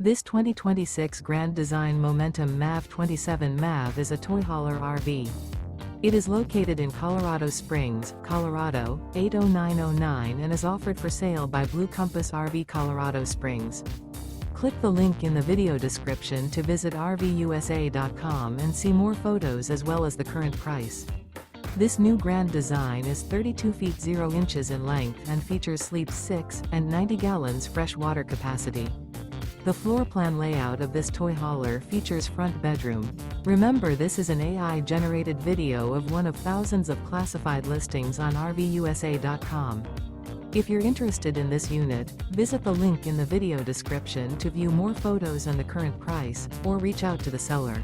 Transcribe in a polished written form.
This 2026 Grand Design Momentum MAV 27 MAV is a toy hauler RV. It is located in Colorado Springs, Colorado, 80909 and is offered for sale by Blue Compass RV Colorado Springs. Click the link in the video description to visit RVUSA.com and see more photos as well as the current price. This new Grand Design is 32 feet 0 inches in length and features sleeps 6 and 90 gallons fresh water capacity. The floor plan layout of this toy hauler features front bedroom. Remember, this is an AI-generated video of one of thousands of classified listings on RVUSA.com. If you're interested in this unit, visit the link in the video description to view more photos and the current price, or reach out to the seller.